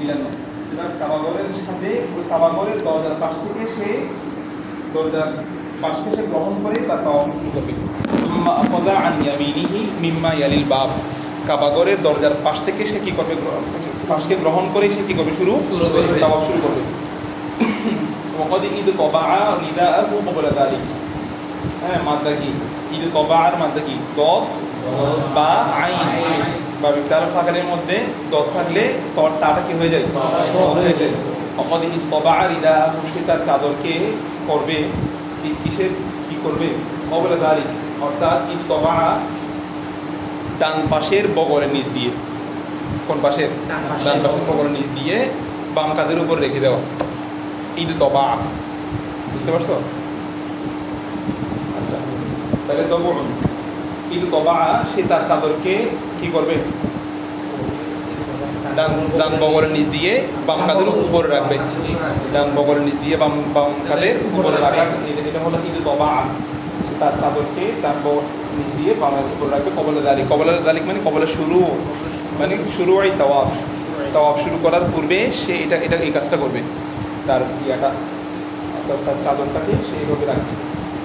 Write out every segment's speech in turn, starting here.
মিলানো, সুতরাং কাবাগরের সাথে ওই কাবাগরের দরজার পাশ থেকে সে দরজার পাশকে সে গ্রহণ করে তার তাওয়াফ শুরু করবে। সুম্মা আখাযা আন ইয়ামিনিহি মিম্মা ইয়ালিল বাব, কাবাগরের দরজার পাশ থেকে সে কি করবে, পাশকে গ্রহণ করে সে কি করবে, শুরু করবে, তাওয়াফ শুরু করবে। ওয়াকাদ ঈদ তাবাআ নিদাআহু ক্বাবলা যালিক, হ্যাঁ মাদ্দা কি ঈদ তাবাআর মাদ্দা কি দদ বা আইন বা বিফতার ফাকারের মধ্যে দদ থাকলে তর তাটা কি হয়ে যায়, হয়ে যায়। ওয়াকাদ ঈদ তাবাআ নিদাআহু, সে তার চাদরকে করবে কিসের কি করবে, ক্বাবলা যালিক, অর্থাৎ ঈদ তাবাআ ডান পাশের বগলের নিচ দিয়ে, কোন পাশের, ডান পাশের বগলের নিচ দিয়ে বাম কাঁধের উপর রেখে দেওয়া, ঈদ তবা, বুঝতে পারছো? আচ্ছা, তাহলে তবুন ঈদ তবা, সে তার চাদরকে কি করবে, ডান বগলের নিচ দিয়ে বাম কাঁধের উপরে রাখবে, ডান বগলের নিচ দিয়ে বাম কাঁধের উপরে রাখা, এটা হলো ঈদ তবা। তার চাদরকে ডান বগলের নিচ দিয়ে বামের উপরে রাখবে। ক্বাবলা যালিক, ক্বাবলা যালিক মানে ক্বাবলা শুরু, মানে শুরু হয় তাওয়াফ, তাওয়াফ শুরু করার পূর্বে সে এটা এই কাজটা করবে, তার ইয়াটা অর্থাৎ তার চাদরটাকে সে এইভাবে রাখবে।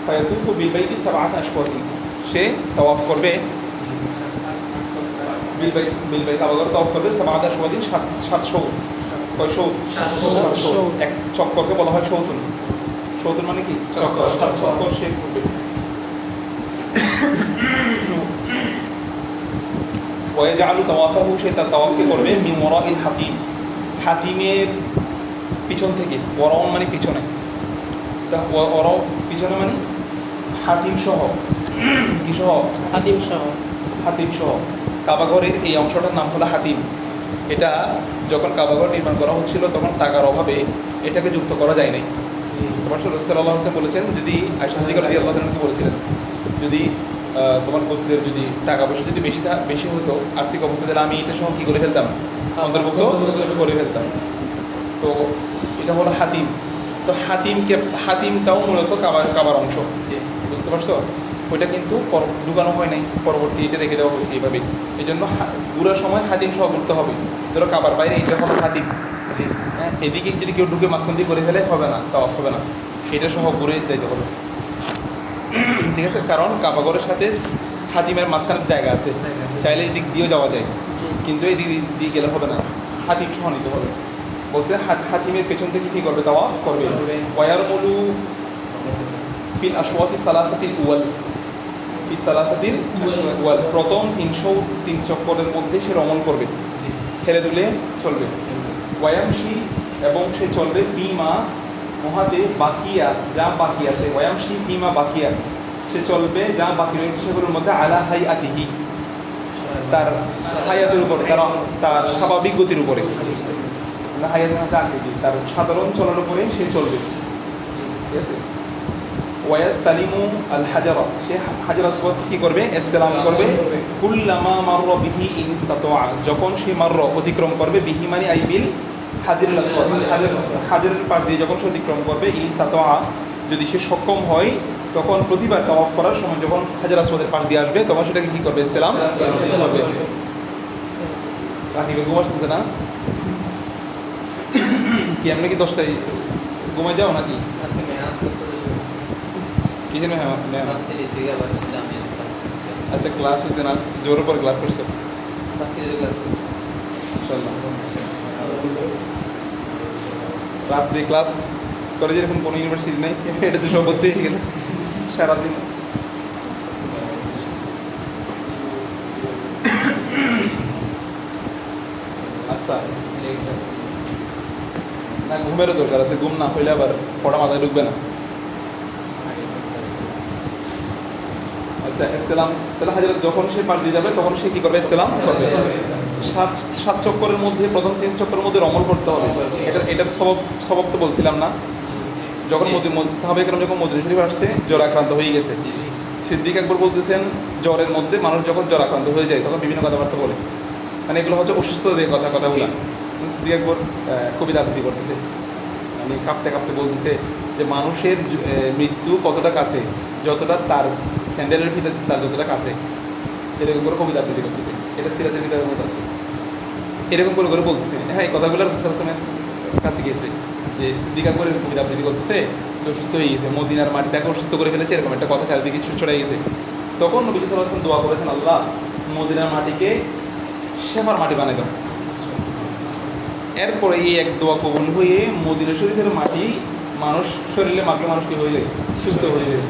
ফায়াতুফু বিল বাইতি সাবআত আশওয়াত, সে তাওয়াফ করবে বিল বাইত, কাবাগর তাওয়াফ করবে সাবআত আশওয়াত, 700 কয়শো, 700 এক চক্করকে বলা হয় শৌতুন, শৌতুন মানে কি চক্কর, 7 চক্কর সে করবে। ওয়াজআলু তাওয়াফাহু, সে তার তাওয়াফকে করবে মিন ওয়ারাইল হাতিম, হাতিমের পিছন থেকে, ওয়ারাউন মানে পিছনে, তা ওয়ারাও পিছনে মানে হাতিম সহ, কি সহ, হাতিম সহ, হাতিম সহ। কাবাগরের এই অংশটার নাম হলো হাতিম। এটা যখন কাবাগর নির্মাণ করা হচ্ছিল তখন টাকার অভাবে এটাকে যুক্ত করা যায় নাই, বুঝতে পারছো? রাসূলুল্লাহ সাল্লাল্লাহু আলাইহি ওয়াসাল্লাম বলেছেন, যদি আয়েশা সিদ্দিকা রাদিয়াল্লাহু তাআলা বলেছিলেন, যদি তোমার গোত্রের যদি টাকা পয়সা যদি বেশি হতো আর্থিক অবস্থা, তাহলে আমি এটা সহ কী করে ফেলতাম, অন্তর্ভুক্ত করে ফেলতাম। তো এটা হলো হাতিম। তো হাতিমটাও মূলত কাবার অংশ, বুঝতে পারছো? ওইটা কিন্তু ঢুকানো হয় নাই, পরবর্তী এটা রেখে দেওয়া হয়েছে এইভাবে। এই জন্য ঘুরার সময় হাতিম সহ ঘুরতে হবে। ধরো কাবার বাইরে এটা হলো হাতিম, হ্যাঁ, এদিকে যদি কেউ ঢুকে মাঝখান দিয়ে করে ফেলে হবে না, তাওয়াফ হবে না, এটা সহ ঘুরে যাইতে হবে, ঠিক আছে? কারণ কাবাগরের সাথে হাতিমের মাঝখানের জায়গা আছে, চাইলে এই দিক দিয়েও যাওয়া যায়, কিন্তু এই দিক দিয়ে গেলে হবে না, হাতিম সহ নিতে হবে। বলছে হাতিমের পেছন থেকে কী করবে, তাওয়াফ করবে। ওয়ায়ারমুলু ফিল আশওয়াতি সালাসাতিল উওয়াল, ফি সালাসাতিল উওয়াল, প্রথম 303 চক্করের মধ্যে সে রমণ করবে, হেলে দুলে চলবে। ওয়ায়ামশি, এবং সে চলবে ফিমা মহাতে বাকিয়া, যা বাকি আছে, ওয়ায়ামশি ফিমা বাকিয়া, সে চলবে যা বাকি রয়েছে সেগুলোর মধ্যে, আলা হাইআতিহি, তার হায়াতের উপরে, তার স্বাভাবিক গতির উপরে, তার সাধারণ চলার উপরে সে চলবে, ঠিক আছে? ওয়ায়াস্তালিমু আল হাজারা, সে হাজার আসওয়াদ কি করবে, ইসতিলাম করবে। কুল্লামা মাররা বিহি ইন ইসতাতা, যখন সে মাররা অতিক্রম করবে, বিহি মানে আই বিল হাজারুল আসওয়াদ, হাজারের পাশ দিয়ে যখন সে অতিক্রম করবে, ইন ইসতাতা, যদি সে সক্ষম হয়, তখন প্রতিবার তাওয়াফ করার সময় যখন হাজার আসওয়াদের পাশ দিয়ে আসবে তখন সেটাকে কি করবে, ইসতিলাম করবে। রাকিবে ঘুম আসতেছে না কি? আপনি কি 10টায় ঘুমাই যাও নাকি? কি জানি, হ্যাঁ আচ্ছা, ক্লাস হয়েছে না, জোরের পর ক্লাস করছো? রাত্রে ক্লাস করে, যেরকম কোনো ইউনিভার্সিটি নেই, এটা তো সব বলতে গেলে সারাদিন। আচ্ছা, না ঘুমেরও দরকার আছে, ঘুম না হইলে আবার পড়া মাথায় ঢুকবে না। আচ্ছা, ইসলাম তাহলে হাজার যখন সে পাশ দিয়ে যাবে তখন সে কী করবে, ইসলাম করবে। 7 চক্করের মধ্যে প্রথম 3 চক্করের মধ্যে রমল করতে হবে। এটার সবক তো বলছিলাম না, যখন সাহাবায়ে কেরাম যখন মদিনা শরীফ আসছে, জ্বর আক্রান্ত হয়ে গেছে, সিদ্দিক আকবর বলতেছেন জ্বরের মধ্যে মানুষ যখন জ্বর আক্রান্ত হয়ে যায় তখন বিভিন্ন কথাবার্তা বলে, মানে এগুলো হচ্ছে অসুস্থতার কথাগুলো। সিদ্দিক আকবর কবিতা আবৃত্তি করতেছে, মানে কাঁপতে কাঁপতে বলতেছে যে মানুষের মৃত্যু কতটা কাছে, যতটা তার স্যান্ডেলের ফিতে তার যতটা কাছে, এরকম করে কবিতা আবৃত্তি করতেছে। এটা সিরাজের কিতাবের মধ্যে আছে। এরকম করে করে বলতেছে। হ্যাঁ, এই কথাগুলো রাসূলের কাছে গেছে যে সিদ্দিকা করে আবৃত্তি করতেছে, অসুস্থ হয়ে গেছে, মদিনার মাটি তাকে অসুস্থ করে ফেলেছে, এরকম একটা কথা চারিদিকে ছড়িয়ে গেছে। তখন নবী সাল্লাল্লাহু আলাইহি ওয়াসাল্লাম দোয়া করেছেন, আল্লাহ মদিনার মাটিকে শেফার মাটি বানাই দাও। এরপরে এই এক দোয়া কবুল হয়ে মদিনা শরীফের মাটি মানুষ শরীরে মাখলে মানুষ কি হয়ে যায়, সুস্থ হয়ে যায়।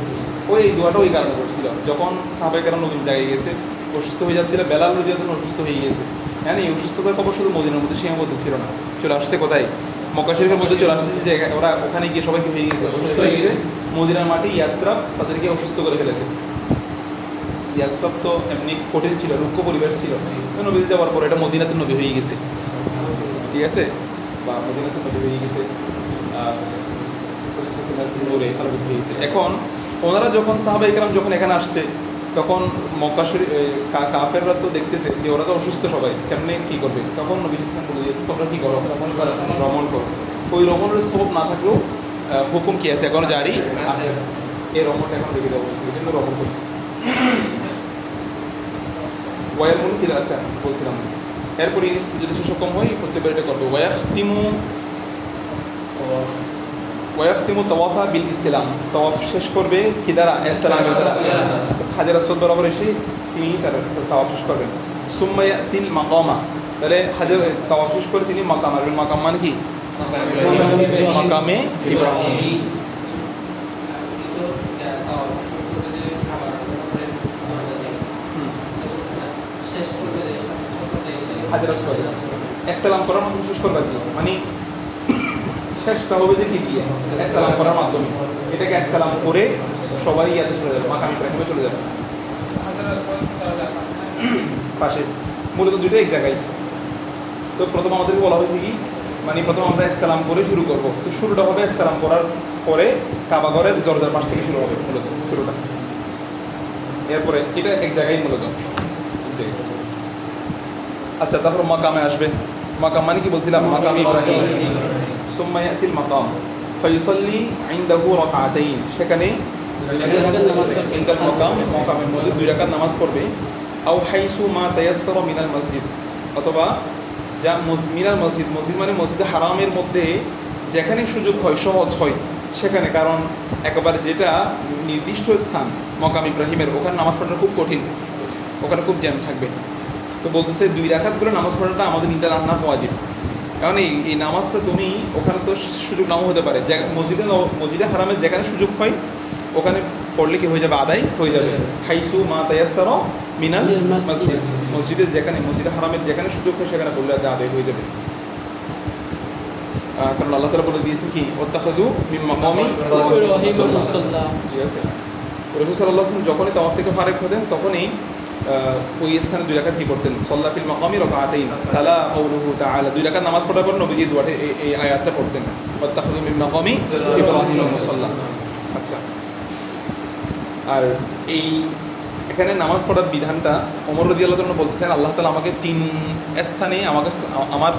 ওই এই দোয়াটা ওই কারণে করছিল, যখন সাহাবায়ে কেরাম নতুন জায়গায় গেছে, অসুস্থ হয়ে যাচ্ছিল, বেলাল রাদিয়াল্লাহু আনহু অসুস্থ হয়ে গেছে। হ্যাঁ, এই অসুস্থতার খবর শুধু মদিনার মধ্যে সীমাবদ্ধ ছিল না, চলে আসছে কোথায়, মক্কা শরীফের মধ্যে চলে আসছে, যে ওরা ওখানে গিয়ে সবাই কি হয়ে গেছে, অসুস্থ হয়ে গেছে। মদিনার মাটি ইয়াসরাব তাদেরকে অসুস্থ করে ফেলেছে। ইয়াসরাব তো এমনি কঠিন ছিল, রুক্ষ পরিবেশ ছিল, নবী যাওয়ার পর এটা মদিনাতুন নবী হয়ে গেছে, ঠিক আছে, বা মদিনাতুন নবী হয়ে গেছে, হয়ে গেছে। এখন ওনারা যখন সাহাবায়ে কেরাম যখন এখানে আসছে, তখন মক্কা শরীফ কাফেররা তো দেখতেছে যে ওরা তো অসুস্থ সবাই, কেমনে কী করবে। তখন নবী সাল্লাল্লাহু আলাইহি ওয়াসাল্লাম বলে দিয়েছে, তোমরা কী করো, ভ্রমণ করো। ওই ভ্রমণের সবব না থাকলেও হুকুম কি আছে, এখনো জারি আছে। এই ভ্রমণটা এখন রেখে দেওয়া হয়েছে, কিন্তু ভ্রমণ করছে ওয়ায়ামুল ফিল। আচ্ছা, বলছিলাম এরপরে যদি সক্ষম হয় প্রত্যেকবার এটা করবো। ওয়ায়াখতিমু তাওয়াফা বিল ইসতিলাম, তাওয়াফ শেষ করবে কি দ্বারা, ইসতিলামের দ্বারা। হাজার আসওয়াদ বরাবর এসে তিনি তার তাওয়াফ শেষ করবেন। সুম্মা ইয়াতিল মাকামা, তাহলে হাজার তাওয়াফ শেষ করে তিনি মাকাম আসবেন। মাকাম মানে কি, মাকামে ইব্রাহিম। হাজার আসওয়াদ ইসতিলাম করার মাধ্যমে শেষ করবে কি, মানে শেষটা হবে যে কি দিয়ে, ইসতিলাম করার মাধ্যমে। এটাকে ইসতিলাম করে সবাই ইয়াতে চলে যাবে, মাকাম ইব্রাহিমে চলে যাবে পাশে। মূলত দুটো এক জায়গায়। তো প্রথম আমাদেরকে বলা হয়েছে কি, মানে প্রথম আমরা ইসতিলাম করে শুরু করব। তো শুরুটা হবে ইসতিলাম করার পরে কাবা ঘরের দরজার পাশ থেকে শুরু হবে মূলত শুরুটা। এরপরে এটা এক জায়গায় মূলত। আচ্ছা, তারপর মাকামে আসবে। মাকাম মানে কি বলছিলাম, মাকাম ইব্রাহিম। সুম্মা ইয়াতিল মাকাম ফায়ুসাল্লি ইনদাহু রাকাতাইন, সেখানে ইনদাল মাকাম, মাকামের মধ্যে 2 রাকাত নামাজ পড়বে। আও হাইসু মা তায়াসসারা মিনাল মসজিদ, অথবা যা মিনাল মসজিদ, মসজিদ মানে মসজিদে হারামের মধ্যে যেখানে সুযোগ হয়, সহজ হয় সেখানে। কারণ একেবারে যেটা নির্দিষ্ট স্থান মাকাম ইব্রাহিমের, ওখানে নামাজ পড়াটা খুব কঠিন, ওখানে খুব জ্যাম থাকবে। তো বলতেছে 2 রাকাত করে নামাজ পড়াটা আমাদের নিদান আহনাফ ওয়াজিব। কারণ এই নামাজটা তুমি ওখানে তো সুযোগ নাও হতে পারে, মসজিদে হারামের যেখানে সুযোগ হয় ওখানে পড়লে কি হয়ে যাবে, আদায় হয়ে যাবে। হাইসু মা তায়াসসারা মিনাল মসজিদ, মসজিদের যেখানে, মসজিদে হারামের যেখানে সুযোগ হয় সেখানে পড়লে আদায় হয়ে যাবে। কারণ আল্লাহ তাআলা বলে দিয়েছেন কি, ওয়াত্তাখাযু মিন মাকামি ইব্রাহিম মুসাল্লা। ঠিক আছে, রাসূল সাল্লাল্লাহু আলাইহি ওয়াসাল্লাম যখনই তাওয়াফ থেকে ফারেক হতেন তখনই ওই স্থানে 2 রাকাত কি পড়তেন, সাল্লা ফিল মাকামি রাকাতাইন তালা কাউলুহু তাআলা। 2 রাকাত নামাজ পড়ার পর নবীজি দুয়ারে এই আয়াতটা পড়তেন, ওয়াত্তাখাযু মিন মাকামি ইব্রাহিম মুসাল্লা। আচ্ছা, আর এই এখানে নামাজ পড়ার বিধানটা ওমর রাদিয়াল্লাহু আনহু বলতেছেন, আল্লাহ তাআলা আমাকে 3 স্থানে আমার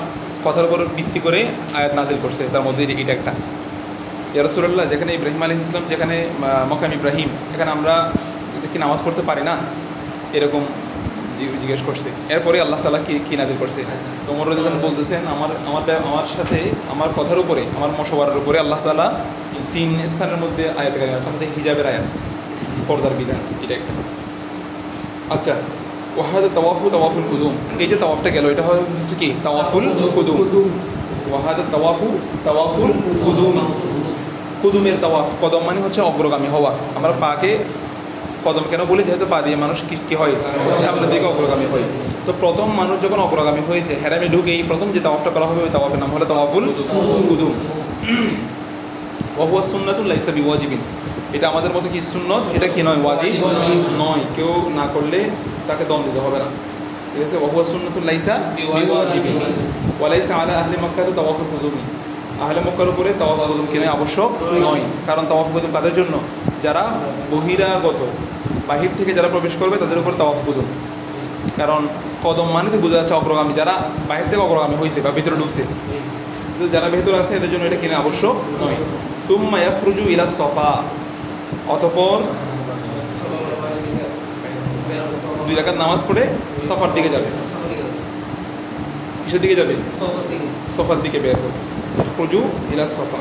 কথার উপর ভিত্তি করে আয়াত নাজিল করছে, তার মধ্যে এটা একটা। ইয়া রাসূলুল্লাহ, যেখানে ইব্রাহিম আলাইহিস সালাম, যেখানে মাকাম ইব্রাহিম, এখানে আমরা কি নামাজ পড়তে পারি না, এরকম জিজ্ঞেস করছে। এরপরে আল্লাহ তাআলা কি নাজিল করছে, তো ওমর রাদিয়াল্লাহু আনহু বলতেছেন, আমার সাথে আমার কথার উপরে, আমার মশওয়ারার উপরে আল্লাহ তাআলা 3 স্থানের মধ্যে আয়াত কারিমা, তার মধ্যে হিজাবের আয়াত, পর্দার বিধান, এটা একটা। আচ্ছা, ওয়াহাদা তাওয়াফুল কুদুম, এই যে তাওয়াফটা গেল, এটা হচ্ছে কি, তাওয়াফুল কুদুম। ওয়াহাদা তাওয়াফুল কুদুম, কুদুমের তাওয়াফ। কদম মানে হচ্ছে অগ্রগামী হওয়া। আমরা পাকে কদম কেন বলি, যেহেতু পা দিয়ে মানুষ কি হয়, সামনের দিকে অগ্রগামী হয়। তো প্রথম মানুষ যখন অগ্রগামী হয়েছে, হেরামে ঢুকেই প্রথম যে তাওয়াফটা করা হবে, ওই তাওয়াফের নাম হলো তাওয়াফুল কুদুম। ওয়া হুয়া সুন্নাতুন লাইসা বিওয়াজিবিন, এটা আমাদের মতো কি সুন্নত, এটা কি নয়, ওয়াজিব নয়, কেউ না করলে তাকে দম দিতে হবে না। ঠিক আছে, ওয়া হুয়া সুন্নাতুন লাইসা বিওয়াজিবিন ওয়া লাইসা আলা আহলি মক্কা তাওয়াফুল কুদুম, আহলে মক্কার উপরে তাওয়াফ কুদুম কি নয়, আবশ্যক নয়। কারণ তাওয়াফ কুদুম কাদের জন্য, যারা বহিরাগত, বাহির থেকে যারা প্রবেশ করবে তাদের উপর তাওয়াফ কুদুম। কারণ কদম মানে তো বোঝা যাচ্ছে অগ্রগামী, যারা বাহির থেকে অগ্রগামী হয়েছে বা ভিতরে ঢুকছে, যারা ভেতরে আছে এদের জন্য এটা কিনা আবশ্যক নয়। সুম্মা ইয়াখরুজু ইলা সফা, অতঃপর 2 রাকাত নামাজ পড়ে সাফার দিকে যাবে। কিসের দিকে যাবে? সফার দিকে বের হবে। খুজু ইলা সফা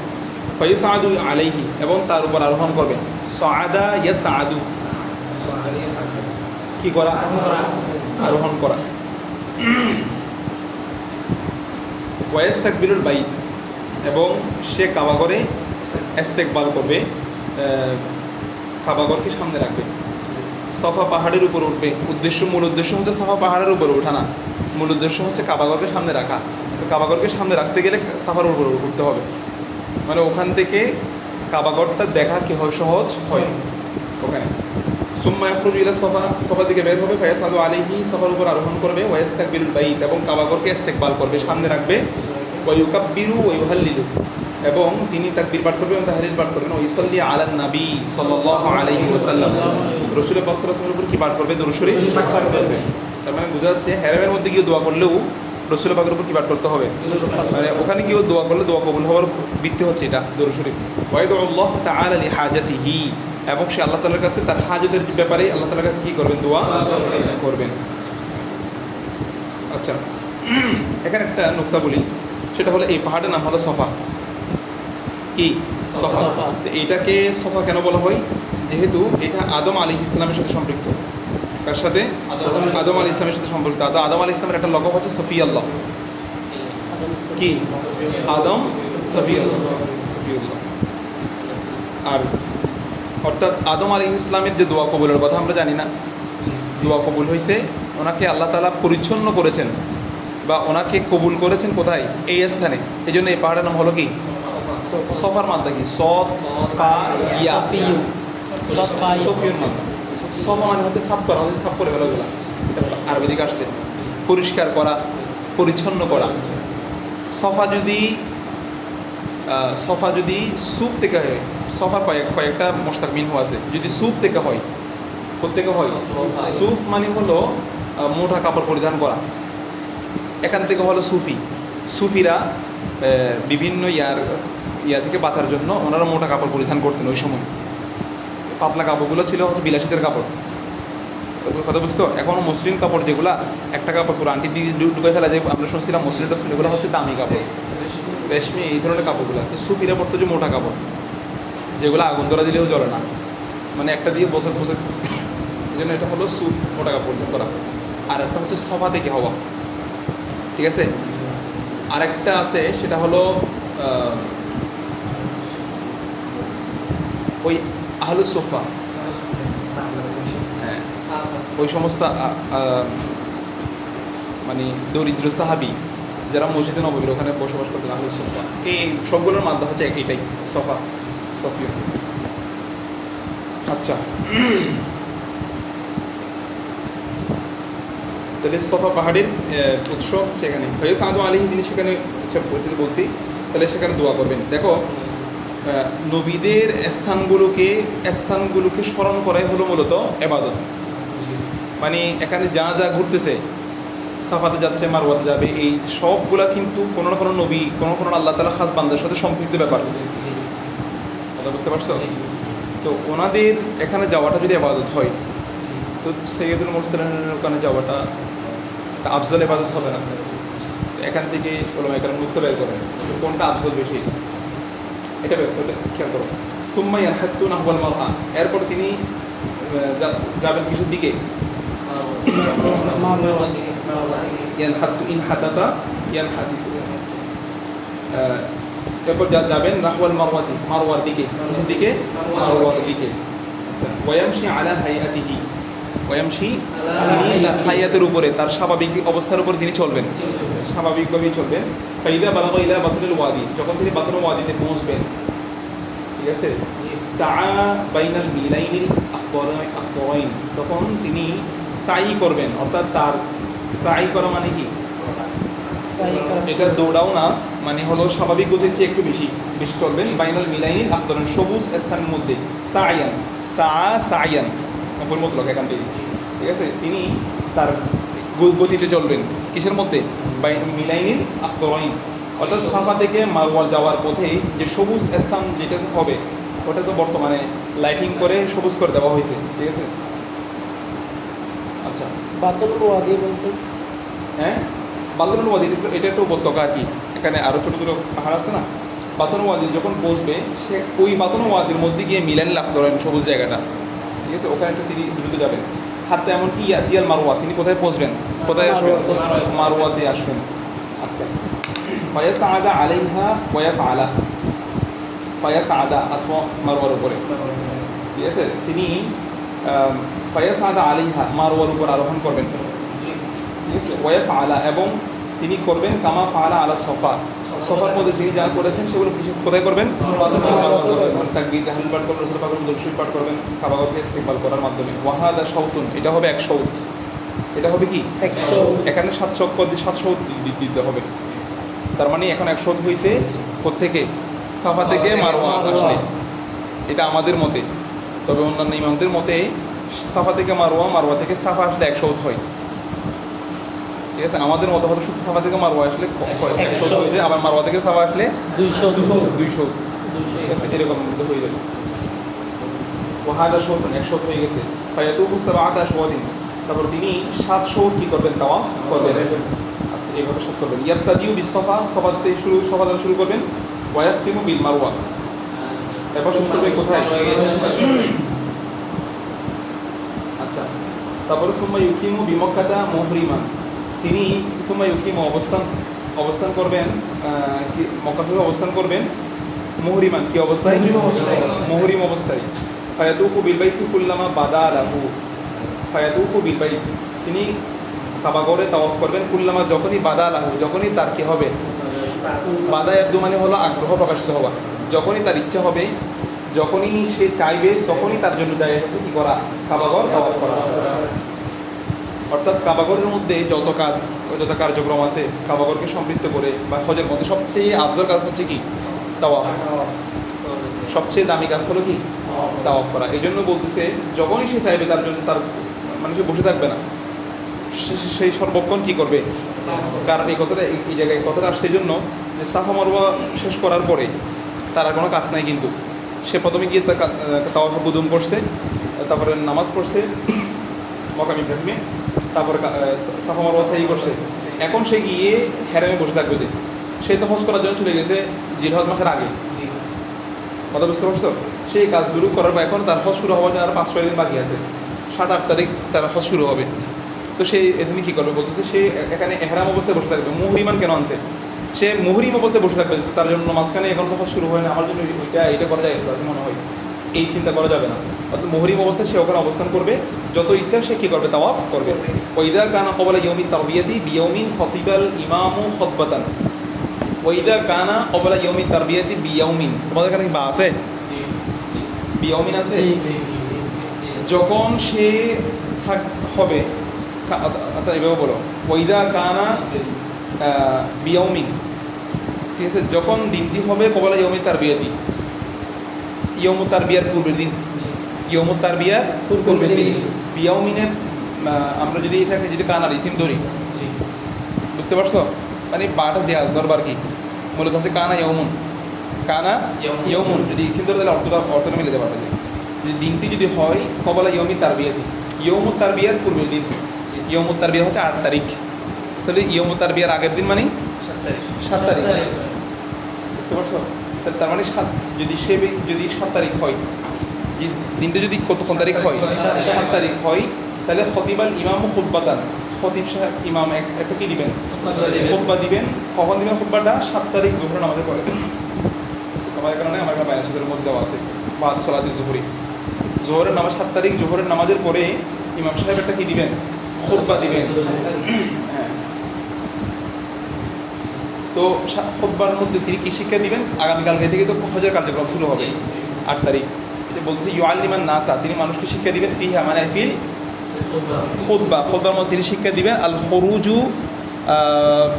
ফায়াসাদু আলাইহি, এবং তার উপর আরোহণ করবে। সাআদা ইয়াসাদু, কি করা? আরোহণ করা। ওয়াইস্তাকবিরুল বাইত, এবং সে কাবাগরে ইস্তেকবাল করবে, কাবাগরকে সামনে রাখবে। সফা পাহাড়ের উপর উঠবে, মূল উদ্দেশ্য হচ্ছে সফা পাহাড়ের উপরে ওঠা না, মূল উদ্দেশ্য হচ্ছে কাবাগরকে সামনে রাখা। তো কাবাগরকে সামনে রাখতে গেলে সাফার উপরে উঠতে হবে, মানে ওখান থেকে কাবাগরটা দেখা কি হয়? সহজ হয় ওখানে। সুম্মা ইয়াখরুজু ইলা সফা, সফার দিকে বের হবে। ফায়াসাদু আলাইহি, সফার উপর আরোহণ করবে। ওয়াইস্তাকবিরুল বাইত, এবং কাবাগরকে ইস্তেকবাল করবে, সামনে রাখবে। ওয়া ইউকাব্বিরু ওয়া ইউহাল্লিলু, এবং তিনি তাকবীর পাঠ করবেন এবং তাহলিল পাঠ করবেন। ওয়া ইউসাল্লি আলান নবী সাল্লাল্লাহু আলাইহি ওয়াসাল্লাম, রাসূল পাক সাল্লাল্লাহু আলাইহি ওয়াসাল্লামের উপর কি পাঠ করবে? দরুদ শরীফ পাঠ করবে। তার মানে বোঝা যাচ্ছে হেরামের মধ্যে গিয়ে দোয়া করলেও রাসূল পাকের উপর কি পাঠ করতে হবে? মানে ওখানে গিয়েও দোয়া করলে দোয়া কবুল হওয়ার ভিত্তি হচ্ছে এটা দরুদ শরীফ। ওয়া ইয়াদউল্লাহ তাআলা লিহাজাতিহি, এবং সে আল্লাহ তাআলার কাছে তার হাজতের ব্যাপারে আল্লাহ তাআলার কাছে কি করবেন? দোয়া করবেন। আচ্ছা, এখানে একটা নুকতা বলি, সেটা হলো এই পাহাড়ের নাম হলো সফা। কি? সফা। এইটাকে সফা কেন বলা হয়? যেহেতু এটা আদম আলাইহিস সালামের সাথে সম্পৃক্ত। কার সাথে? আদম আলাইহিস সালামের সাথে সম্পৃক্ত। আদম আলাইহিস সালামের একটা লকব হচ্ছে সফিয়াল্লাহ। কি? আদম সফিয়াল্লাহ, সফিউল্লাহ। আর অর্থাৎ আদম আলাইহিস সালামের যে দোয়া কবুলের কথা আমরা জানি না, দোয়া কবুল হয়েছে, ওনাকে আল্লাহ তাআলা পরিচ্ছন্ন করেছেন বা ওনাকে কবুল করেছেন কোথায়? এই স্থানে। এই জন্য এই পাহাড়ের নাম হলো কি? সফার মাদ্দা কি? সফ ফা ইয়া, সফিউর মাদ্দা। সফা মানে হচ্ছে সাফ করা, সাফ করে ফেলাগুলা, এটা আরবি দিকে আসছে। পরিষ্কার করা, পরিচ্ছন্ন করা। সফা যদি সুপ থেকে হয়, সফা কয়েকটা মোশতাক মিনহু আছে। যদি সুপ থেকে হয়, কোত্থেকে হয়? সুফ মানে হলো মোটা কাপড় পরিধান করা, এখান থেকে হলো সুফি। সুফিরা বিভিন্ন ইয়া থেকে বাঁচার জন্য ওনারা মোটা কাপড় পরিধান করতেন ওই সময়। পাতলা কাপড়গুলো ছিল হচ্ছে বিলাসীদের কাপড়, কথা বুঝতো। এখনও মসলিন কাপড় যেগুলা একটা কাপড় পুরো আন্টি দিয়ে ঢুকে ফেলা যায়, আমরা শুনছিলাম মসলিন টসলিন, এগুলো হচ্ছে দামি কাপড়, রেশমি, এই ধরনের কাপড়গুলো। তো সুফিরা পড়তো যে মোটা কাপড়, যেগুলো আগুন ধরা দিলেও জ্বলে না, মানে একটা দিয়ে বসে এই জন্য এটা হলো সুফ, মোটা কাপড় করা। আর একটা হচ্ছে সফা থেকে হওয়া, ঠিক আছে। আরেকটা আছে, সেটা হলো ওই আহলুস সোফা, হ্যাঁ, ওই সমস্ত মানে দরিদ্র সাহাবি যারা মসজিদে নববীর ওখানে বসবাস করতেন, আহলুস সোফা। এই সবগুলোর মাধ্যম হচ্ছে এটাই সফা, সফিয়া। আচ্ছা, তাহলে সফা পাহাড়ের উৎস সেখানে। ফায়াসাদু আলাইহি, তিনি সেখানে বলছি, তাহলে সেখানে দোয়া করবেন। দেখো, নবীদের স্থানগুলোকে স্মরণ করাই হলো মূলত ইবাদত। মানে এখানে যা যা ঘুরতেছে, সাফাতে যাচ্ছে, মারওয়াতে যাবে, এই সবগুলা কিন্তু কোনো না কোনো নবী, কোনো কোনো আল্লাহ তাআলা খাস বান্দার সাথে সম্পৃক্ত ব্যাপার। কথা বুঝতে পারছো? তো ওনাদের এখানে যাওয়াটা যদি ইবাদত হয়, তো সৈয়দুল মুরসালিনের ওখানে যাওয়াটা আফজল ইবাদত হবে না। তো এখান থেকে ওলামায়ে কেরাম মুক্ত বের করেন কোনটা আফজল বেশি, এটা খেয়াল করো। সুম্মা ইয়ানহাতু নাহওয়াল মারআ, এরপর তিনি যাবেন কিসের দিকে? ইয়ানহাতু, ইনহাতাতা ইয়ানহাতু, এরপর যাবেন নাহওয়াল মারওয়াতি, মারওয়ার দিকে। কিসের দিকে? মারওয়ার দিকে। আচ্ছা, ওয়ায়ামশি আলা হাইয়াতিহি, ওয়ায়ামশি, তিনি তার হাইয়াতের উপরে, তার স্বাভাবিক অবস্থার উপর তিনি চলবেন, স্বাভাবিকভাবেই চলবেন। ফাইদা বালাগা ইলা বাতনুল ওয়াদি, যখন তিনি বাতনুল ওয়াদিতে পৌঁছবেন, ঠিক আছে, সাআ বাইনাল মিলাইনিল আখদারাইন, তখন তিনি সাই করবেন। অর্থাৎ তার সাই করা মানে কি? এটা দৌড়াও না, মানে হলো স্বাভাবিক গতির চেয়ে একটু বেশি চলবেন। বাইনাল মিলাইনিল আখদারাইন, সবুজ স্থানের মধ্যে। সায়ান, সায়ান মফুল মুতলাক এখান থেকে, ঠিক আছে। তিনি তার গতিতে চলবেন কিসের মধ্যে? মিলাইনিল আখদারাইন, অর্থাৎ সাফা থেকে মারওয়া যাওয়ার পথে যে সবুজ স্থান যেটা হবে, ওটা তো বর্তমানে লাইটিং করে সবুজ করে দেওয়া হয়েছে, ঠিক আছে। আচ্ছা, বাতনুল ওয়াদি বলতে, হ্যাঁ, বাতনুল ওয়াদি এটা একটা উপত্যকা আর কি, এখানে আরও ছোটো ছোটো পাহাড় আছে না। বাতনুল ওয়াদি যখন পৌঁছবে সে ওই বাতনুল ওয়াদির মধ্যে গিয়ে মিলান লাখ ধরেন সবুজ জায়গাটা, ঠিক আছে, ওখানে একটা তিনি দ্রুত যাবেন। হাতে এমনকি ইয়াতিয়াল মারওয়া, তিনি কোথায় পৌঁছবেন, কোথায় আসবেন, মারওয়াতে আসবেন। আচ্ছা, ফায়াসআদা আলাইহা ওয়ায়াফআলা, ফায়াসআদা অথবা মারওয়ার উপরে, ঠিক আছে, তিনি ফায়াসআদা আলাইহা মারওয়ার উপর আরোহণ করবেন, ঠিক আছে, ওয়ায়াফআলা এবং তিনি করবেন কামা ফাআলা আলা সফা, সফার মধ্যে তিনি যা করেছেন সেগুলো কিছু কোথায় করবেন, তাকবীর তাহলিল পাঠ করবেন, রাসূল পাকের দরুদ শরীফ পাঠ করবেন, কাবাকে ইস্তেকবাল করার মাধ্যমে। ওয়াহাদা শাওতুন, এটা হবে এক শাওত, এটা হবে কি এক শাওত, এখানে 7 চক্কর দিয়ে 7 শাওত দিতে হবে। তার মানে এখন 1 শাওত হয়েছে কোত্থেকে, সাফা থেকে মারওয়া আসলে, এটা আমাদের মতে। তবে অন্যান্য ইমামদের মতে সাফা থেকে মারওয়া, মারওয়া থেকে সাফা আসলে 1 শাওত হয়, ঠিক আছে। আমাদের মতো হলো শুধু সাফা থেকে মারওয়া আসলে 1 শাওত হয়ে যায়, আবার মারওয়া থেকে সাফা আসলে 2 শাওত, ঠিক আছে, এরকম হয়ে যাবে। ওয়াহাদা শাওতুন, 1 শাওত হয়ে গেছে। ফায়াতুফু সাবআতা আশওয়াতিন, তারপর তিনি 7 শাওত কি করবেন, তাওয়াফ করবেন। আচ্ছা, এইভাবে 7 করবেন। ইয়াবতাদিউ বিস-সাফা, সাফাতে সাফা দ্বারা শুরু করবেন। ওয়ায়াফতিমু বিল মারওয়া, এরপর শুরু করবে কোথায়, আচ্ছা, তারপরে সুম্মা ইউকিমু বিমক্কাতা মুহরিমান, তিনি সুম্মা ইউকিমু অবস্থান করবেন, মক্কা থেকে অবস্থান করবেন, মুহরিমান কি অবস্থায়, মুহরিম অবস্থায়। ফায়াতুফু বিল বাইতি কুল্লামা বাদা লাহু, ফায়াতুফু বিল বাইত, তিনি কাবাগরে তাওয়াফ করবেন, কুল্লামা যখনই বাদা লাহু, যখনই তার কি হবে, বাদা ইয়াবদু মানে হলো আগ্রহ প্রকাশিত হওয়া, যখনই তার ইচ্ছা হবে, যখনই সে চাইবে, তখনই তার জন্য জায়গা আছে কি করা, কাবাগর তাওয়াফ করা। অর্থাৎ কাবাগরের মধ্যে যত কার্যক্রম আছে কাবাগরকে সমৃদ্ধ করে, বা হজের মধ্যে সবচেয়ে আফজল কাজ হচ্ছে কি, তাওয়াফ। সবচেয়ে দামি কাজ হলো কি, তাওয়াফ করা। এই জন্য বলতেছে যখনই সে চাইবে তার জন্য, তার মানে সে বসে থাকবে না, সেই সর্বক্ষণ কি করবে। কারণ এই কথাটা, এই জায়গায় কথাটা আসছে এই জন্য যে সাফা মারওয়া শেষ করার পরে তার আর কোনো কাজ নাই, কিন্তু সে প্রথমে গিয়ে তাওয়াফে কুদুম করছে, তারপরে নামাজ পড়ছে মকাম ইব্রাহিমে, তারপরে সাফা মারওয়া সাই করছে। এখন সে গিয়ে হেরামে বসে থাকবে, যে সে তো হজ করার জন্য চলে গেছে জিলহজ মাসের আগে, কথা বুঝতে পারছো। সেই কাজগুলো করার পর এখন তার হজ শুরু হওয়ার জন্য আর 5-6 দিন বাকি আছে, 7-8 তারিখ তার হজ শুরু হবে। তো সে এখানে কী করবে বলতেছে, সে এখানে এহরাম অবস্থায় বসে থাকবে। মুহরিমান কেন আনছে, সে মুহরিম অবস্থায় বসে থাকবে, তার জন্য মাঝখানে এখন তো হজ শুরু হয় না, আমার জন্য এটা করা যায় আছে মনে হয়, এই চিন্তা করা যাবে না। অর্থাৎ মুহরিম অবস্থায় সে ওখানে অবস্থান করবে, যত ইচ্ছা সে কী করবে, তাওয়াফ করবে। ওয়াইদা কানা ক্বাবলা ইয়াউমিত তারবিয়াতি বিয়াউমিন খাতিবাল ইমামু খুতবাতান, ওয়াইদা কানা ক্বাবলা ইয়াউমিত তারবিয়াতি বিয়াউমিন, তোমাদের এখানে বা আছে, বিয়াউমিন আছে, যখন সে হবে, আচ্ছা এভাবে বলো, ওয়াইদা কানা বিয়াউমিন, ঠিক আছে, যখন দিনটি হবে ক্বাবলা ইয়াউমিত তারবিয়াতি, ইয়াউমুত তারবিয়ার পূর্বের দিন, ইয়াউমুত তারবিয়ার পূর্বের দিন। বিয়াউমিনের আমরা যদি এটাকে যদি কানার ইসিম ধরি, বুঝতে পারছো, মানে বাটা জিয়া দরবার কি মূলত হচ্ছে কানা ইয়াউমুন, কানা ইয়াউমুন, যদি ইসিম ধরে তাহলে অর্থটা মিলে যাবে। যে দিনটি যদি হয় ক্বাবলা ইয়াউমিত তারবিয়াতি, ইয়াউমুত তারবিয়ার পূর্বের দিন, ইয়াউমুত তারবিয়া হচ্ছে 8 তারিখ, তাহলে ইয়াউমুত তারবিয়ার আগের দিন মানে 7 তারিখ, বুঝতে পারছো। তাহলে তার মানে যদি 7 তারিখ হয়, দিনটা যদি কোন তারিখ হয়, 7 তারিখ হয়, তাহলে খতিবাল ইমামু খুতবাতান, খতিব সাহেব ইমাম একটা কি দিবেন, খুতবা দিবেন। কখন দিবেন খুতবাটা, 7 তারিখ জোহরের নামাজের পরে। তোমার কারণে আমার কাছে বায়াসের মধ্যে দেওয়া আছে বাদ সলাতি জোহরি, জোহরের নামাজ 7 তারিখ জোহরের নামাজের পরে ইমাম সাহেব একটা কি দিবেন, খুতবা দিবেন। হ্যাঁ, তো খুতবার মধ্যে তিনি কি শিক্ষা দিবেন, আগামীকাল থেকে তো হজের কার্যক্রম শুরু হবে 8 তারিখ। বলতেছে ইউআল্লিমান নাসা, তিনি মানুষকে শিক্ষা দিবেন, ফিহা মানে ফিল খুতবার মধ্যে তিনি শিক্ষা দিবেন আল খুরুজু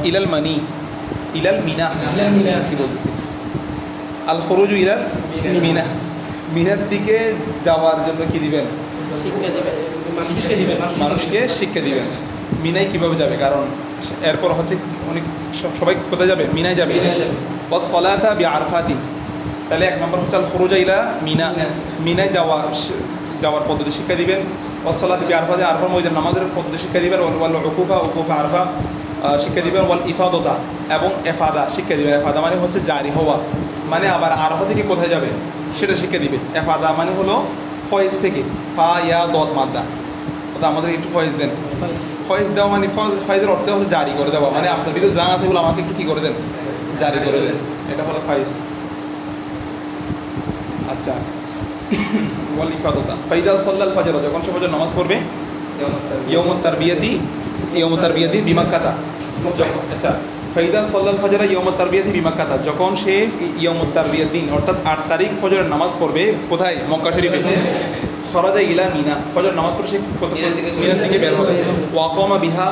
ইলাল মানি ইলাল মিনা, কি বলতেছি, আল খুরুজু ইলাল মিনা, মিনার দিকে যাওয়ার জন্য কি দিবেন, মানুষকে শিক্ষা দিবেন মিনায় কীভাবে যাবে। কারণ এরপর হচ্ছে অনেক সবাই কোথায় যাবে, মিনায় যাবে। ওয়াস সালাতা বিআরফাতিন, তাহলে 1 নম্বর হচ্ছে আল খুরুজা ইলা মিনা, মিনায় যাওয়ার পদ্ধতি শিক্ষা দিবেন। ওয়াস সালাতি বিআরফাতিন, আরফার মধ্যে নামাজের পদ্ধতি শিক্ষা দিবেন। ওয়াল উকুফা আরফা, শিক্ষা দিবেন, ওয়াল ইফাদতা এবং এফাদা শিক্ষা দিবেন। এফাদা মানে হচ্ছে জারি হওয়া, মানে আবার আরাফা থেকে কোথায় যাবে সেটা শিক্ষা দিবে। এফাদা মানে হলো ফয়েজ থেকে, ফা ইয়া দত মাদ্দা, ওটা আমাদের একটু ফয়েজ দেন। ফয়েজ দেওয়া মানে ফয়েজের অর্থ হলো জারি করে দেওয়া, মানে আপনার ভিতরে যা আছে এগুলো আমাকে একটু কী করে দেন, জারি করে দেন, এটা হলো ফাইজ। আচ্ছা, ওয়াল ইফাদতা ফাইদা সাল্লাল ফাজর, যখন সে ফজর নামাজ পড়বে, ইয়মুত তারবিয়াতি বিমাক্কাতা, আচ্ছা ফাইদা সাল্লাল ফাজরা ইয়মুত তারবিয়াতি বিমাক্কাতা, যখন সে ইয়মুত তারবিয়ার দিন অর্থাৎ 8 তারিখ ফজরের নামাজ পড়বে কোথায়, মক্কা শরীফে। খরাজা ইলা মিনা, ফজর নামাজ পড়ে সে মিনার দিকে বের হবে। ওয়াকমা বিহা,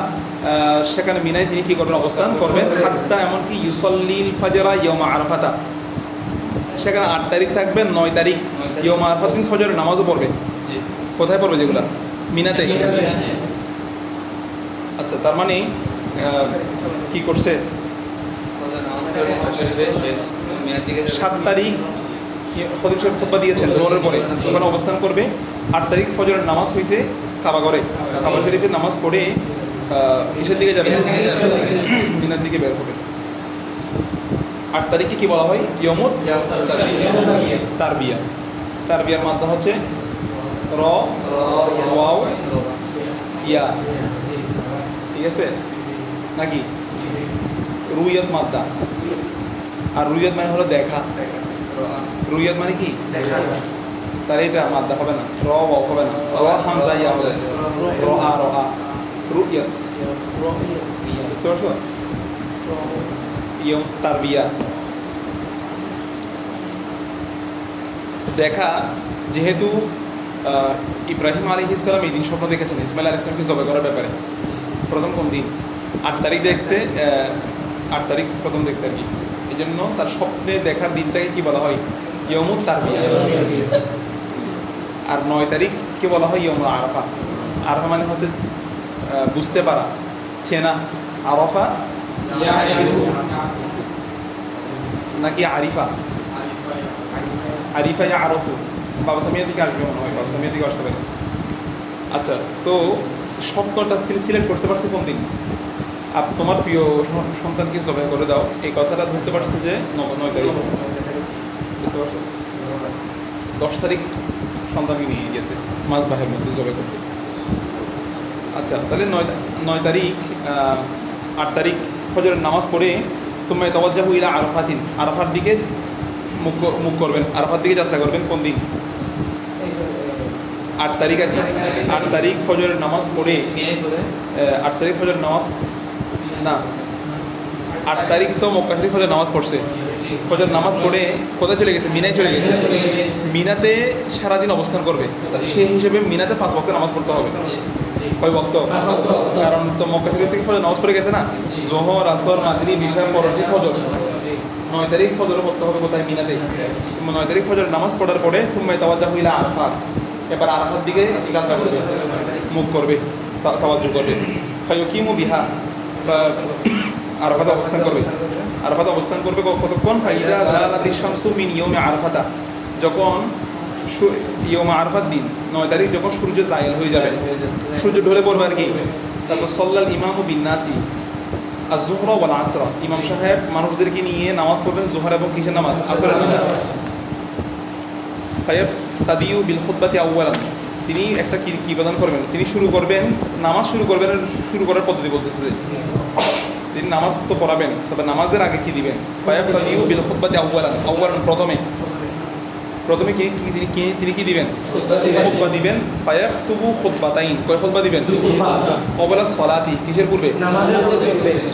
সেখানে মিনায় তিনি কী করবেন, অবস্থান করবেন। হাত্তা এমনকি ইউসল্লিল ফাজরা ইয়মা আরাফাতা, সেখানে 8 তারিখ থাকবেন, 9 তারিখ ইয়মা আরাফাত দিন ফজরের নামাজও পড়বে। কোথায় পড়বে যেগুলা, মিনাতে। আচ্ছা, তার মানে কি করছে, 7 তারিখ খতিব সাহেব খুতবা দিয়েছেন জোহরের পরে, ওখানে অবস্থান করবে। 8 তারিখ ফজরের নামাজ হয়েছে কাবা ঘরে, কাবা শরীফের নামাজ পড়ে কিসের দিকে যাবে, মিনার দিকে বের হবে। 8 তারিখে কি বলা হয়, ইয়মুত তারবিয়া। তারবিয়ার মাধ্যম হচ্ছে র ওয়াও ইয়া, ঠিক আছে নাকি, রুইয়ত মাদ্দা। আর রুইয়ত মানে হলো দেখা, রুইয়ত মানে কি, তার এটা মাদ্দা হবে না, র ওয়াও হবে না, র হামজা ইয়া হবে, রআ রুইয়ত, বুঝতে পারছো, ইয়ম তারবিয়া। দেখা, যেহেতু ইব্রাহিম আলাইহিস সালাম এই দিন স্বপ্ন দেখেছেন ইসমাইল আলাইহিস সালামকে জবাই করার ব্যাপারে। প্রথম কোন দিন, 8 তারিখ দেখছে, 8 তারিখ প্রথম দেখছে আর কি, এই জন্য তার স্বপ্নে দেখার দিনটাকে কি বলা হয়, ইয়মুত তারবিয়া। আর 9 তারিখকে বলা হয় ইয়মুল আরাফা। আরাফা মানে হচ্ছে বুঝতে পারা, চেনা। আরাফা নাকি আরিফা, আরিফা ইয়া আরফু, বাবা সামিয়া দিকে আসবে মনে হয়, বাবা সামিয়া দিকে আসবে। আচ্ছা, তো সবকটা সিলেক্ট করতে পারছে কোন দিন, তোমার প্রিয় সন্তানকে জবাই করে দাও, এই কথাটা ধরতে পারছে যে 9 তারিখ, বুঝতে পারছো। 10 তারিখ সন্তানকে নিয়ে গেছে মাঝ বাহের মধ্যে জবাই করতে। আচ্ছা, তাহলে 9 তারিখ 8 তারিখ ফজরের নামাজ পড়ে সুম্মায় তাওয়াজ্জাহু ইলা আরাফাতিন, আরাফার দিকে মুখ করবেন, আরাফার দিকে যাত্রা করবেন। কোন দিন, 8 তারিখ আর কি, 8 তারিখ ফজরের নামাজ পড়ে, 8 তারিখ ফজরের নামাজ না, 8 তারিখ তো মক্কা শরীফ ফজর নামাজ পড়ছে, ফজর নামাজ পড়ে কোথায় চলে গেছে, মিনায় চলে গেছে। মিনাতে সারাদিন অবস্থান করবে, সেই হিসেবে মিনাতে 5 ওয়াক্ত নামাজ পড়তে হবে। কয় ওয়াক্ত, কারণ তো মক্কা শরীফ থেকে ফজর নামাজ পড়ে গেছে না, জোহর আসর মাগরিব ইশা পরশি ফজর। 9 তারিখ ফজর পড়তে হবে কোথায়, মিনাতে। 9 তারিখ ফজর নামাজ পড়ার পরে সুম্মায় তাওয়াজ্জাহু ইলা আরাফাত, এবার আরাফার দিকে যাত্রা করবে, মুখ করবে, তাওয়াজ্জু করবে। ফায়ুকিমু বিহা, আরাফাতে অবস্থান করবে, আরাফাতে অবস্থান করবে কতক্ষণ, ফাইদা যালাতিশ শামসু মিন ইয়াউমি আরাফাতা, যখন ইয়ৌমা আরাফাত দিন 9 তারিখ যখন সূর্য জায়েল হয়ে যাবে, সূর্য ঢলে পড়বে আর কি। তারপর সাল্লাল ইমামু বিন্নাসি আয-যুহরা ওয়াল আসরা, ইমাম সাহেব মানুষদেরকে নিয়ে নামাজ পড়বেন, জোহর এবং কিসের নামাজ, আসরের নামাজ। ফায়াবতাদিউ বিল খুতবাতি আউয়ালান, তিনি একটা কি প্রদান করবেন, তিনি শুরু করবেন, নামাজ শুরু করবেন, শুরু করার পদ্ধতি বলতেছে যে তিনি নামাজ তো পড়াবেন, তবে নামাজের আগে কি দিবেন, ফায়াবতাদিউ বিল খুতবাতি আউয়ালান, প্রথমে কি তিনি কি দিবেন, খুতবা দিবেন। ফায়াখতুবু খুতবাতাইন, কয় খুতবা দিবেন, ক্বাবলা সলাতি, কিসের পূর্বে,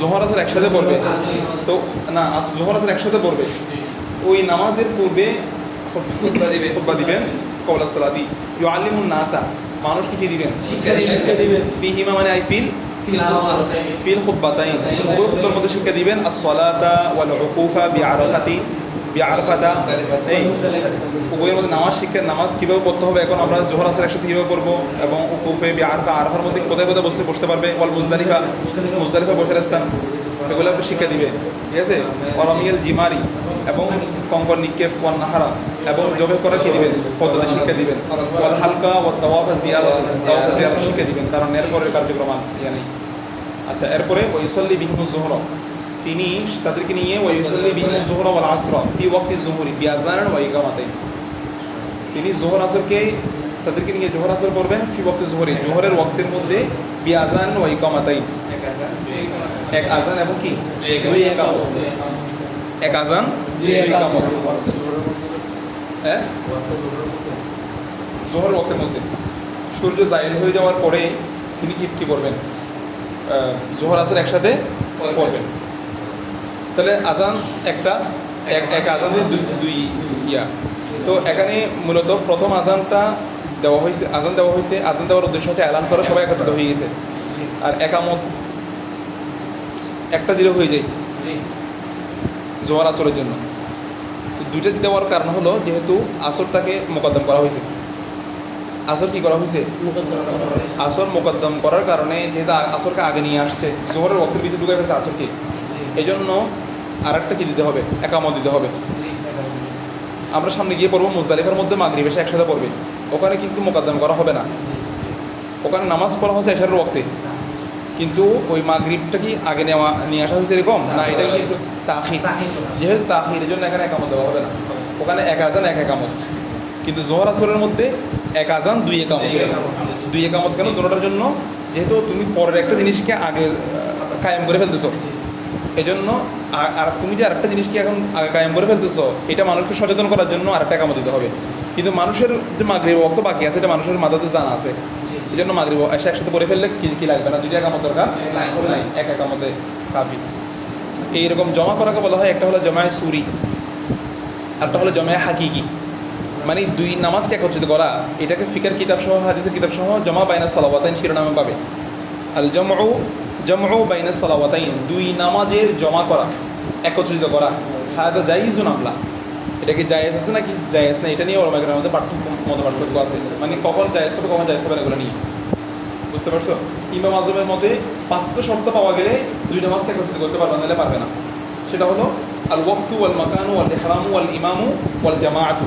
জোহর আসর একসাথে পড়বে, তো না জোহর আসর একসাথে পড়বে, ওই নামাজের পূর্বে খুতবা দিবেন, ক্বাবলা সলাতি। ইউআল্লিমুন নাসা, মানুষকে কি দিবেন, শিক্ষা দিবেন। ফিহিমা মানে আই ফিল খুতবাতাইন, ওই খুতবার মধ্যে শিক্ষা দিবেন। আস-সালাতা ওয়াল উকুফা বিআরাফাতা, এই উভয়ের মধ্যে নামাজ শিক্ষা, নামাজ কীভাবে পড়তে হবে, এখন আমরা জোহর আসর একসাথে কীভাবে পড়বো, এবং উকুফে বিআরাফা, আরাফার মধ্যে কোথায় কোথায় বসতে পারবে, ওয়াল মুজদালিফা বসার স্থান, এগুলো শিক্ষা দিবে, ঠিক আছে। ওয়ারামিয়াল জিমারি, এবং কঙ্কর নিক্ষেপ, ওয়ান নাহারা, এবং জবে করা কি দিবেন, পদ্ধতি শিক্ষা দিবেন। ওয়াল হালকা ওয়া তাওয়াফা জিয়ারত, শিক্ষা দিবেন, কারণ এরপরের কার্যক্রম ইয়া নেই। আচ্ছা, এরপরে ওয়াইসল্লি বিহিমুজ জোহর, তিনি তাদেরকে নিয়ে ওয়াইসল্লি বিহিমুজ জোহর ওয়াল আসর ফি ওয়াক্তি যুহরি বিআযান ওয়া ইকামাতাইন, তিনি জোহর আসরকে তাদেরকে নিয়ে জোহর আসর করবেন ফি ওয়াক্তি যুহরি, জোহরের ওয়াক্তের মধ্যে বিআযান ওয়া ইকামাতাইন, এক আযান এবং কি দুই ইকামত, এক আযান দুই ইকামত, হ্যাঁ জোহরের ওয়াক্তের মধ্যে সূর্য জাইল হয়ে যাওয়ার পরে তিনি কি করবেন, জোহর আসর একসাথে করবেন। তাহলে আজান একটা, এক আজান দুই ইয়া। তো এখানে মূলত প্রথম আজানটা দেওয়া হয়েছে, আজান দেওয়ার উদ্দেশ্য হচ্ছে এলান করা, সবাই একত্রিত হয়ে গেছে। আর একামত একটা দিলে হয়ে যায় জোহর আসরের জন্য। তো দুইটা দেওয়ার কারণ হলো যেহেতু আসরটাকে মোকদ্দম করা হয়েছে, আসর কি করা হয়েছে, আসর মোকদ্দম করার কারণে যেহেতু আসরকে আগে নিয়ে আসছে, জোহরের ওয়াক্তের ভিতরে ঢুকে গেছে আসরকে, এই জন্য আরেকটা কি দিতে হবে, একামত দিতে হবে। আমরা সামনে গিয়ে পড়বো মুজদালিফার মধ্যে মাগরিব এসে একসাথে পড়বে, ওখানে কিন্তু মোকদ্দম করা হবে না, ওখানে নামাজ পড়া হচ্ছে এশারের ওয়াক্তে, কিন্তু ওই মাগরিবটা কি আগে নিয়ে আসা হয়েছে এরকম না, এটা কিন্তু তাখির, যেহেতু তাখির এই জন্য এখানে একামত দেওয়া হবে না, ওখানে এক আজান এক একামত। কিন্তু জোহর আসরের মধ্যে এক আজান দুই একামত, দুই একামত কেন, দুটোটার জন্য যেহেতু তুমি পরের একটা জিনিসকে আগে কায়েম করে ফেলতেছো, এই জন্য আর তুমি যে আরেকটা জিনিসকে এখন আগে কায়েম করে ফেলতেছো, এটা মানুষকে সচেতন করার জন্য আরেকটা একামত দিতে হবে। কিন্তু মানুষের যে মাগরিব ওয়াক্ত বাকি আছে, এটা মানুষের মাথাতে জানা আছে, এই জন্য মাগরিব এসে একসাথে পড়ে ফেললে কি লাগবে না, দুইটা একামত দরকার নাই, এক একামতে কাফি। এইরকম জমা করাকে বলা হয়, একটা হলো জমায়ে সুরি, আরেকটা হলো জমায়ে হাকিকি, মানে দুই নামাজকে একত্রিত করা। এটাকে ফিকার কিতাব সহ হাদিসের কিতাব সহ জমা বাইনা সালাওয়াতাইন শিরোনামে পাবে। আল জামউ বাইনা সালাওয়াতাইন, দুই নামাজের জমা করা, একত্রিত করা। হাদা জাইজুন আমলা, এটা কি জায়েজ আছে নাকি জায়েজ না, এটা নিয়ে ওলামায়ে কেরামের মধ্যে মত পার্থক্য আছে, মানে কখন জায়েজ হবে কখন জায়েজ হবে না, এগুলো নিয়ে, বুঝতে পারছো। ইমাম আজমের মতে 5টা শর্ত পাওয়া গেলে দুই নামাজকে একত্রিত করতে পারবে, নাহলে পারবে না। সেটা হলো আল ওয়াক্তু ওয়াল মাকানু ওয়াল ইহরামু ওয়াল ইমামু ওয়াল জামাআতু,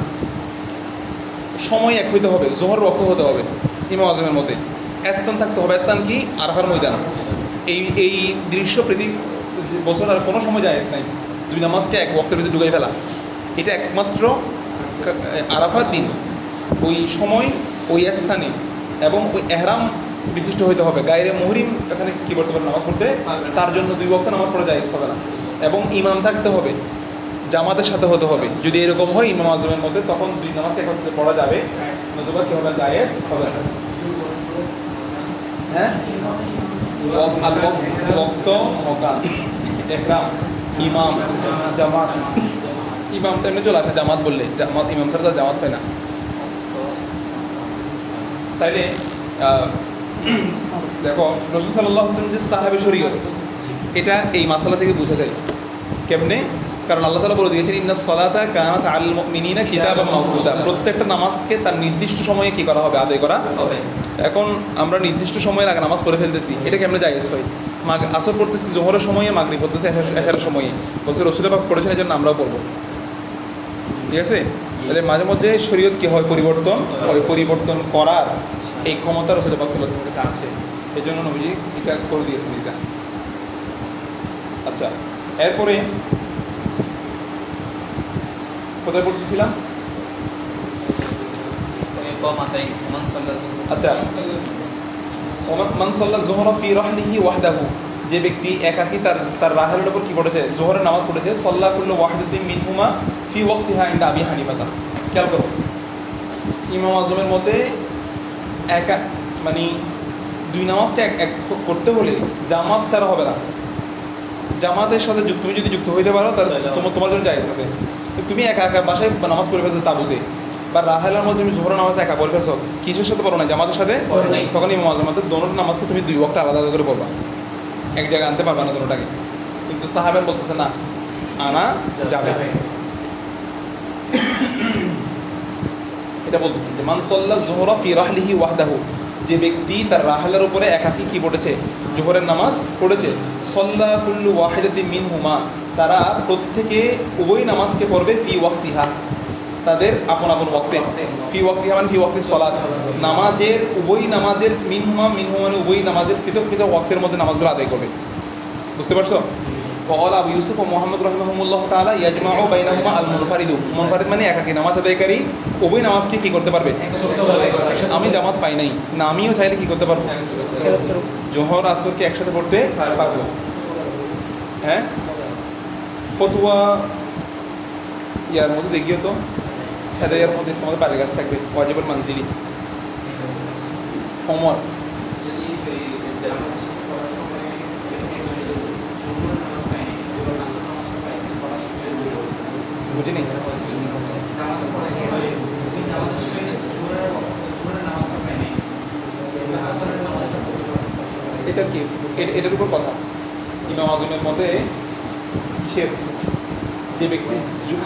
সময় এক হইতে হবে, জোহর ওয়াক্ত হতে হবে ইমাম আজমের মতে, স্থান থাকতে হবে, স্থান কি আরাফার ময়দান। এই দৃশ্য প্রতি বছর আর কোনো সময় জায়েজ নাই, দুই নামাজকে এক ওয়াক্তের ভিতরে ঢুকাই ফেলা, এটা একমাত্র আরাফার দিন, ওই সময় ওই স্থানে এবং ওই এহরাম বিশিষ্ট হইতে হবে, গায়রে মুহরিম এখানে কী করতে পারে, নামাজ পড়তে, তার জন্য দুই ওয়াক্ত নামাজ পড়া জায়েজ হবে না, এবং ইমাম থাকতে হবে, জামাতের সাথে হতে হবে। যদি এরকম হয় ইমাম আজমের মধ্যে, তখন দুই নামাজকে একত্রে পড়া যাবে, নতুবা কি হবে, জায়েজ হবে না। হ্যাঁ, ওয়াক্ত, মাকান, ইহরাম, ইমাম, জামাত, ইমাম তো এমনি চলে আসে জামাত বললে, জামাত ইমাম ছাড়া তো জামাত হয় না। তাইলে দেখো রাসূল সাল্লাল্লাহু আলাইহি ওয়াসাল্লাম যে সাহাবে শরীয়ত, এটা এই মাসালা থেকে বোঝা যায় কেমনে, কারণ আল্লাহ তাআলা বলে দিয়েছেন ইন্নাস সালাতা কানাত আলাল মুমিনিনা কিতাবাম মাওকুতা, প্রত্যেকটা নামাজকে তার নির্দিষ্ট সময়ে কি করা হবে, আদায় করা হবে। এখন আমরা নির্দিষ্ট সময়ের আগে নামাজ পড়ে ফেলতেছি, এটা কেমনে জায়েজ হয়, আসর পড়তেছি জোহরের সময়ে, মাগরিব পড়তেছি এশারের সময়ে, বলছে রাসূল পাক পড়েছেন, এই জন্য আমরাও পড়বো, ঠিক আছে। তাহলে মাঝে মধ্যে শরীয়ত কি হয়, পরিবর্তন করার এই ক্ষমতা রাসূল পাক সাল্লাল্লাহু আলাইহি ওয়াসাল্লামের কাছে আছে, এই জন্য নবীজি এটা করে দিয়েছেন এটা। আচ্ছা, এরপরে কোথায় পড়তেছিলাম, আচ্ছা, মান সাল্লা যুহরা ফি রাহলিহি ওয়াহদাহু, যে ব্যক্তি একাকী তার রাহেলের উপর কি পড়েছে, জোহরের নামাজ পড়েছে, সাল্লা কুল্লু ওয়াহিদাতিন মিনহুমা ফি ওয়াক্তিহা ইনদা আবি হানিফা। খেয়াল করো, ইমাম আজমের মধ্যে একা মানে দুই নামাজকে এক করতে হলে জামাত ছাড়া হবে না, জামাতের সাথে তুমি যদি যুক্ত হইতে পারো তাহলে তোমার জন্য জায়েজ আছে। তুমি একা বাসায় নামাজ পড়ে ফেলছো তাবুতে, বা রাহেলার মধ্যে তুমি জোহরের নামাজ একা পড়ে ফেলছো, কিসের সাথে পড়ো না, জামাতের সাথে, তখন ইমাম আজমের মধ্যে দোনোর নামাজকে তুমি দুই ওয়াক্ত আলাদা করে পড়বা, এক জায়গায় আনতে পারবা না দোনোটাকে। কিন্তু সাহাবেন বলতেছে না, আনা যাবে, এটা বলতেছে যে মান সাল্লা যুহরা ফি রাহলিহি ওয়াহদাহু, যে ব্যক্তি তার রাহলের উপরে একাকী কি পড়েছে, জোহরের নামাজ পড়েছে, সাল্লা কুল্লু ওয়াহিদাতিন মিনহুমা, তারা প্রত্যেকে উভয় নামাজকে পড়বে ফি ওয়াক্তিহা, তাদের আপন আপন ওয়াক্তে, ফি ওয়াক্তি মানে ফি ওয়াক্তি সলাত, নামাজের উভয় নামাজের মিনহুমা মানে উভয় নামাজের পৃথক পৃথক ওয়াক্তের মধ্যে নামাজগুলো আদায় করবে। বুঝতে পারছো? وقال আবু ইউসুফ ও মোহাম্মদ রাহিমাহুমুল্লাহ তাআলা ইয়াজমাউ বাইনাহুমা আল মুনফারিদু, মুনফারিদ মানে একাকী নামাজ আদায়কারী উভয় নামাজকে কি করতে পারবে? আমি জামাত পাই নাই না, আমিও চাইলে কি করতে পারবো? জোহর আসরকে একসাথে পড়তে পারবো। হ্যাঁ, ফতুয়া ইয়ার মধ্যে দেখিও তো, হেদায়ার মধ্যে তোমাদের বাড়ির কাছে থাকবে ওয়াজিবুল মানজিলি হোমওয়ার্ক। বুঝিনি এটার কি, এটার উপর কথা। ইমাম আজমের মতে কিসের, যে ব্যক্তি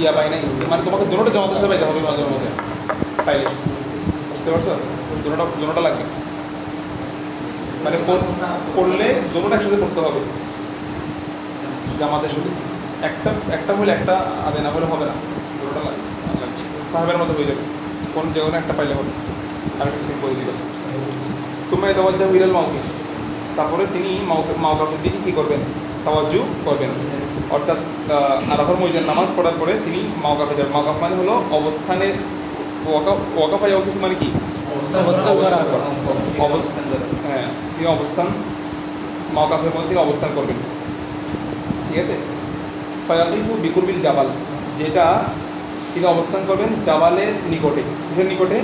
ইয়া পায় নাই, মানে তোমাকে দুটোটা জমাতের সাথে পাইতে হবে ইমাম আজমের মতে পাইলে। বুঝতে পারছো? দুটোটা লাগবে, মানে পড়লে দুটোটা একসাথে পড়তে হবে জামাতের সাথে। একটা হলে একটা আদে, না হলে হবে না, দুটোটা লাগবে। সাহেবের মতো হয়ে যাবে, কোন যে কোনো একটা পাইলে হবে। আমি ঠিক করে দিল তুমি তাওয়াজ্জুহ ইলাল মাওকিফ, তারপরে তিনি মাওকাফের দিকে কী করবেন? তাওয়াজ্জু করবেন। অর্থাৎ আরাফার ময়দান নামাজ পড়ার পরে তিনি মাওকাফে যাবেন। মাওকাফ মানে হলো অবস্থানের, ওয়াকাফা ইয়াওকিফ মানে কি? হ্যাঁ, তিনি অবস্থান, মাওকাফের মধ্যে তিনি অবস্থান করবেন। ঠিক আছে? ফায়াকিফু বিকুরবিল জাবাল, যেটা তিনি অবস্থান করবেন জাবালের নিকটে। কিসের নিকটে?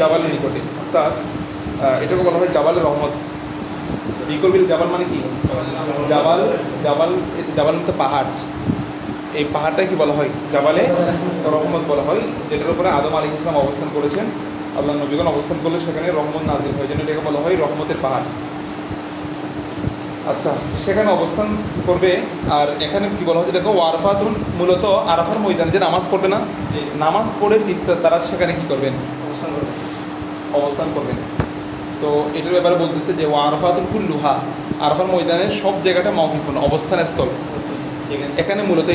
জাবালের নিকটে। অর্থাৎ এটাকে বলা হয় জাবালের রহমত। বিকুরবিল জাবাল মানে কি? জাবাল মানে পাহাড়। এই পাহাড়টাই কি বলা হয়? জাবালে রহমত বলা হয়, যেটার উপরে আদম আলাইহিস সালাম অবস্থান করেছেন। আল্লাহ নবীগণ অবস্থান করলে সেখানে রহমত নাজিল হয়, জন্য এটাকে বলা হয় রহমতের পাহাড়। আচ্ছা, সেখানে অবস্থান করবে। আর এখানে কি বলা হচ্ছে দেখো, ওয়ারফাতুন, মূলত আরাফার ময়দানে যে নামাজ পড়বে না, নামাজ পড়ে তারা সেখানে কি করবেন? অবস্থান করবেন। তো এটার ব্যাপারে বলতেছে যে ওয়ারফাতুল কুল্লুহা, আরাফার ময়দানের সব জায়গাটা মাওকিফুন, অবস্থানের স্থল। এখানে মূলত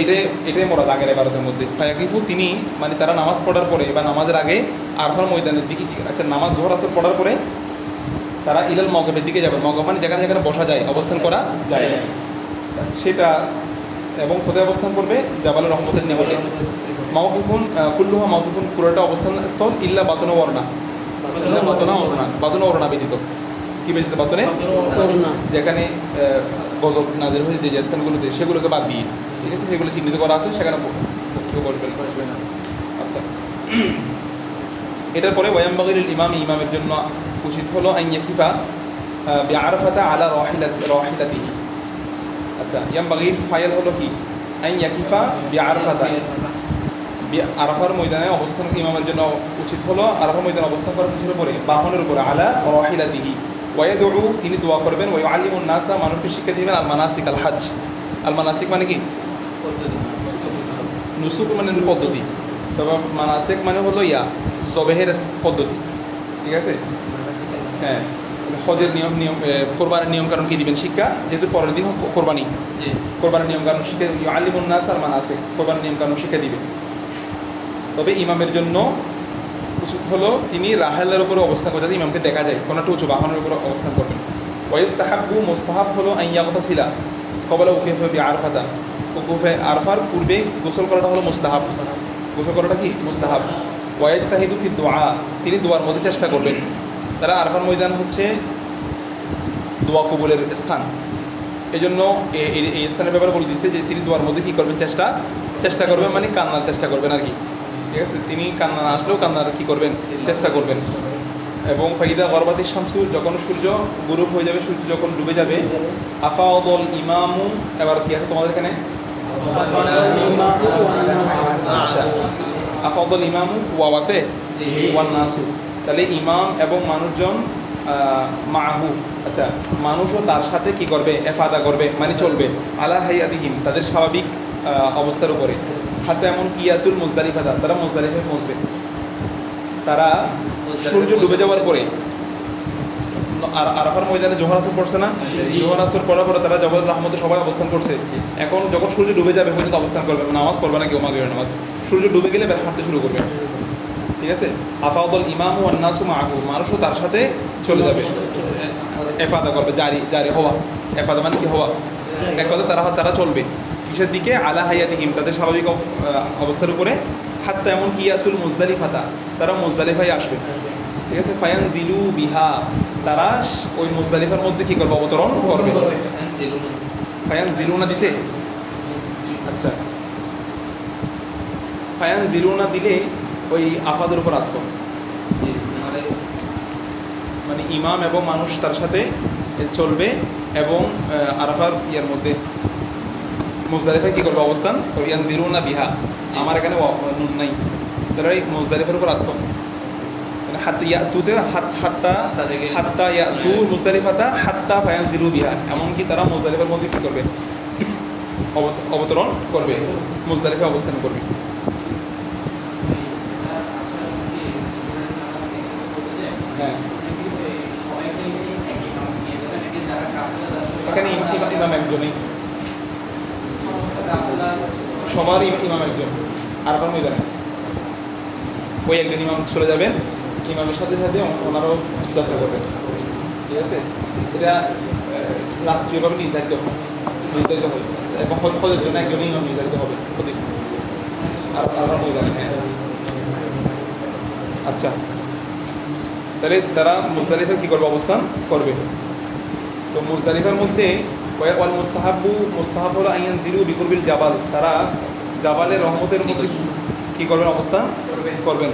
এটাই মোরাদ আগের ইবারতের মধ্যে। ফায়াকিফু তিনি মানে তারা নামাজ পড়ার পরে বা নামাজের আগে আরাফার ময়দানের দিকে, আচ্ছা নামাজ জোহর আসর পড়ার পরে তারা ইলাল মাওকাফের দিকে যাবে। মাওকাফ মানে যেখানে যেখানে বসা যায়, অবস্থান করা যায় সেটা, এবং কোথায় অবস্থান করবে? জাবালুর রহমতের নিকটে। মাওকিফুন কুল্লুহা মাওকিফুন, পুরোটা অবস্থান স্থল, ইল্লা বাতনা ওয়ারনা, বাতনা ওরনা ব্যতীত। কি ব্যতীত? বাতনে ওরনা, যেখানে গজব নাজিল হয়েছে যে স্থানগুলোতে, সেগুলোকে বাদ দিয়ে। ঠিক আছে, সেগুলো চিহ্নিত করা আছে, সেখানে কেউ বসবে না। আচ্ছা, এটার পরে ওয়ায়ামবাগিল ইমামের জন্য উচিত হলো আন ইয়াকিফা বিআরাফাতা আলা রাহিলাতিহি। আচ্ছা, ইয়ামবাগির ফাইল হলো কি? আন ইয়াকিফা বিআরাফাতা, আরাফার ময়দানে অবস্থান ইমামের জন্য উচিত হলো আরাফার ময়দানে অবস্থান করার কিছুর উপরে, বাহনের উপরে, আলা রাহিলাতিহি। ওয়ায়াদউ, তিনি দোয়া করবেন। ওয়ায়ুআল্লিমুন নাসা, মানুষকে শিক্ষা দিবেন। আল মানাসিক আল হজ, আল মানাসিক মানে কি? নুসুক মানে পদ্ধতি, তবে মানাসিক মানে হলো জবেহের পদ্ধতি। ঠিক আছে? হ্যাঁ, হজের নিয়ম কোরবানির নিয়ম কারণ কি দিবেন? শিক্ষা, যেহেতু পরের দিন কোরবানি, কোরবানির নিয়ম কারণ শিক্ষা। আলিমুন নাস আর মানাসিক, কোরবানির নিয়ম কারণ শিক্ষা দিবেন। তবে ইমামের জন্য উচিত হলো তিনি রাহেলের উপরে অবস্থান করে, যাতে ইমামকে দেখা যায়, কোনো একটা উঁচু বাহনের উপরে অবস্থান করবেন। ওয়াইস্তাহাব্বু, মুস্তাহাব হলো আন ইয়াগতাসিলা ক্বাবলা উকুফি বিআরাফাতা, উকুফে আরাফার পূর্বে গোসল করাটা হলো মুস্তাহাব। গোসল করাটা কি? মুস্তাহাব। ওয়াইজতাহিদু ফি দুআ, তিনি দোয়ার মধ্যে চেষ্টা করবেন। তারা আরাফার ময়দান হচ্ছে দোয়া কবুলের স্থান, এই জন্য এই স্থানের ব্যাপারে বলে দিচ্ছে যে তিনি দোয়ার মধ্যে কী করবেন? চেষ্টা করবেন, মানে কান্নার চেষ্টা করবেন আর কি। ঠিক আছে, তিনি কান্না না আসলেও কান্নার কী করবেন? চেষ্টা করবেন। এবং ফাইদা গরবাতি শামসু, যখন সূর্য গুরুব হয়ে যাবে, সূর্য যখন ডুবে যাবে, আফাউল ইমামু, এবার কি আছে তোমাদের এখানে? আচ্ছা, আফাউল ইমামু ওয়াও আছে, ওয়ান নাসু, তাহলে ইমাম এবং মানুষজন মাহু, আচ্ছা মানুষও তার সাথে কি করবে? এফাদা করবে, মানে চলবে। আলা হাইয়াতিহিম, তাদের স্বাভাবিক অবস্থার উপরে। হাতে এমন কিয়াতুল মুজদালিফাতা, তারা মুজদালিফায় পৌঁছবে। তারা সূর্য ডুবে যাওয়ার পরে, আর আরাফার ময়দানে জোহর আসর পড়ছে না, জোহর আসর পড়ার পরে তারা জাবালুর রহমতে সবাই অবস্থান করছে। এখন যখন সূর্য ডুবে যাবে পর্যন্ত অবস্থান করবে, নামাজ পড়বে না কেউ, মাগরিবের নামাজ। সূর্য ডুবে গেলে এবার হাঁটতে শুরু করবে, ঠিক আছে। আফাউল ইমাম ও আন্নাসু মাহু, মানুষও তার সাথে চলে যাবে, এফাদা করবে, জারি জারি হওয়া, এফাদা মানে কি হওয়া, এক কথা তারা চলবে কিসের দিকে, আলা হায়াতিহিম, তাদের স্বাভাবিক অবস্থার উপরে, হাত্তা এমন কিয়াতুল মুজদালিফাতা, তারা মুজদালিফায় আসবে, ঠিক আছে। ফায়ান জিলু বিহা, তারা ওই মুজদালিফার মধ্যে কী করবে, অবতরণ করবে। ফায়ান জিলুনা দিছে, আচ্ছা, ফায়ান জিলুনা দিলে ওই আফাদের উপর আতফ, মানে ইমাম এবং মানুষ তার সাথে চলবে এবং আরাফার ইয়ার মধ্যে মুজদালিফায় কী করবে অবস্থান, ইয়ান জিলুনা বিহা, আমার এখানে নুন নাই, তাহলে এই মুজদালিফার উপর আতফ, মানে হাত্তা ইয়াতুতে হাত্তা ইয়াতু মুজদালিফাতা হাত্তা ফায়ান জিলু বিহা, এমনকি তারা মুজদালিফার মধ্যে কী করবে, অবতরণ করবে, মুজদালিফায় অবস্থান করবে। হ্যাঁ, এখানে ইমাম একজনই, সবার ইমাম একজন, আর কোনো ময়দানে ওই একজন ইমাম চলে যাবেন, ইমামের সাথে সাথে ওনারাও যাত্রা করবেন, ঠিক আছে। এটা রাষ্ট্রীয়ভাবে নির্ধারিত হয় এবং হজের জন্য একজনই ইমাম নির্ধারিত হবে প্রতিদিন, আর আমরা ময়দানে। হ্যাঁ, আচ্ছা, তাহলে তারা মুজদালিফায় কী করবে, অবস্থান করবে। তো মুজদালিফার মধ্যে ওয়াল মুস্তাহাব হলো আইয়ান জিরু বিকুরবিল জাবাল, তারা জাবালের রহমতের মধ্যে কী করবেন, অবস্থান করবেন,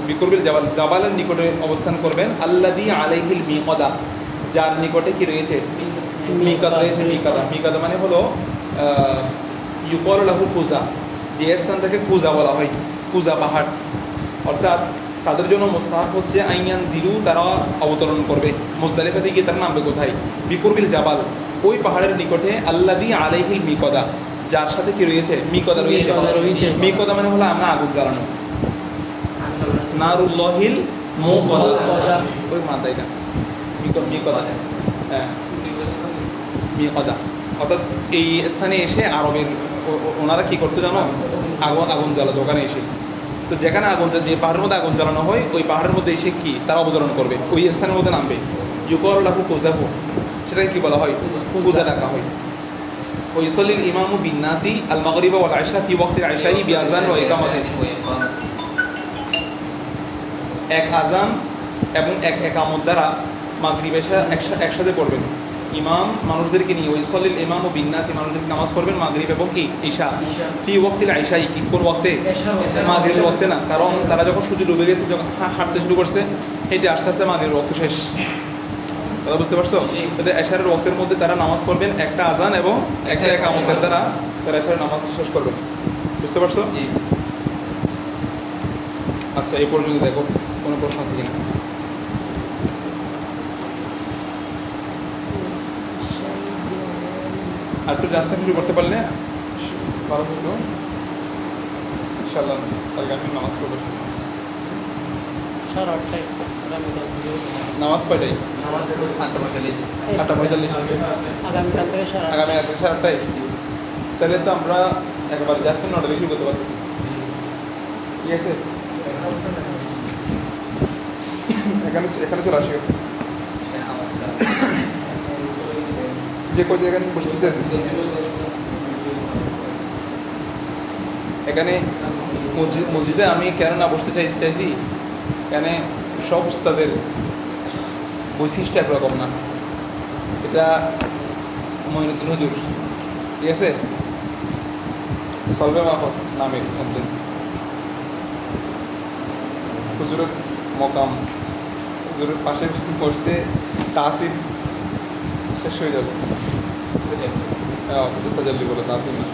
বিকুরবিল জাবাল, জাবালের নিকটে অবস্থান করবেন, আল্লাযী আলাইহিল মিকাদা, যার নিকটে কি রয়েছে, মিকাত রয়েছে। মিকাদা মানে হলো ইউকাল লাহু কুজা, যে স্থান থেকে কুজা বলা হয়, কুজা পাহাড়, অর্থাৎ তাদের জন্য মুস্তাহাব হচ্ছে আইয়ান জিরু, তারা অবতরণ করবে মুজদালিফাতে গিয়ে, তারা নামবে কোথায়, বিকুরবিল জাবাল, ওই পাহাড়ের নিকটে, আল্লাযী আলাইহিল মিকাদা, যার সাথে কি রয়েছে, মিকাদা রয়েছে। মিকাদা মানে হলো আমরা আগুন জ্বালানো, নারুল্লাহিল মুকাদা, ওই মাদাইটা মিকাদা, হ্যাঁ মিকাদা, অর্থাৎ এই স্থানে এসে আরবের ওনারা কী করতো জানো, আগুন জ্বালাতো ওখানে এসে। তো যেখানে আগুন, যে পাহাড়ের মধ্যে আগুন জ্বালানো হয়, ওই পাহাড়ের মধ্যে এসে কি তারা অবতরণ করবে, ওই স্থানের মধ্যে নামবে, ইউকাল লাহু কুজাহু, সেটাকে কী বলা হয়, কুজা ডাকা হয়। ওই ইউসাল্লিল ইমামু বিন্নাসি আল মাগরিবা ওয়াল আশা ফি ওয়াক্তিল আশাই বিআযান ওয়া ইকামাতিন, এক আজান এবং এক একামত দ্বারা মাগরিব এশা একসাথে পড়বেন। ইমাম মানুষদেরকে নিয়ে, ওই ইউসাল্লিল ইমামু বিন্নাসি, মানুষদেরকে নামাজ পড়বেন মাগরিব এবং কি ঈশা, ফি ওয়াক্তিল আশাই, কি কোন ওয়াক্তে, মাগরিবের ওয়াক্তে না, কারণ তারা যখন সূর্য ডুবে গেছে, যখন হাঁটতে শুরু করছে, হেঁটে আস্তে আস্তে মাগরিবের ওয়াক্ত শেষ, কথা বুঝতে পারছো। তাহলে এশারের ওয়াক্তের মধ্যে তারা নামাজ পড়বেন, একটা আজান এবং একটা একামতের দ্বারা তারা এশারের নামাজটা শেষ করবেন, বুঝতে পারছো। আচ্ছা, এই পর্যন্ত দেখো কোনো প্রশ্ন আছে কিনা। আর একটু জাস্ট শুরু করতে পারলে ভালো হতো ইনশাআল্লাহ। কালকে আমি নামাজ পড়বো, নামাজ কয়টায়, 8:45, আগামী 8:30। তাহলে তো আমরা একবার জাস্ট 9টায় শুরু করতে পারতেছি, ঠিক আছে। এখানে চলে আসি, যে কই এখানে বসতেছেন, এখানে মসজিদে আমি কেন না বসতে চাইছি, এখানে সব উস্তাদের বৈশিষ্ট্য একরকম না। এটা মঈনুদ্দিন হুজুর, ঠিক আছে, সলবে মাহফুজ নামের মধ্যে হুজুরের মকাম, হুজুরের পাশে বসতে তাসির শেষ হয়ে যাবে, হুজুর তাজাল্লি বলে, তাসির না।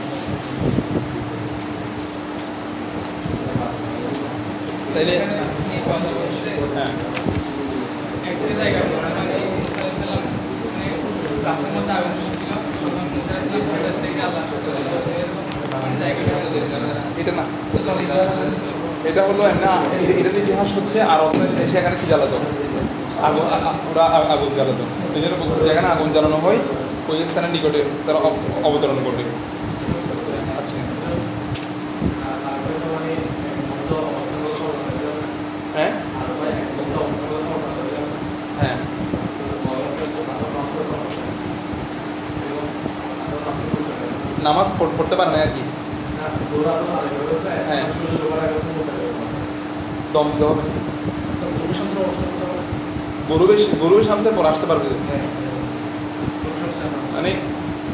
তাইলে হ্যাঁ, এটা না, এটা হলো এটার ইতিহাস হচ্ছে আরব সেখানে কি জ্বালাতো, ওরা আগুন জ্বালাতো, এই জন্য যেখানে আগুন জ্বালানো হয় ওই স্থানের নিকটে তারা অবতরণ করবে। আচ্ছা, নামাজ পড়তে পারে না আর কি, হ্যাঁ দম দিতে হবে, গরুবের শামসের পর আসতে পারবে, মানে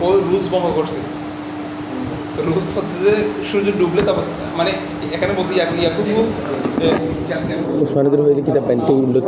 ও রুলস ভঙ্গ করছে। রুলস হচ্ছে যে সূর্য ডুবলে তারপর মানে এখানে বলছি ইয়াকুবু উসমানীদের হইলে কিতাব পাইন তো উল্লেখ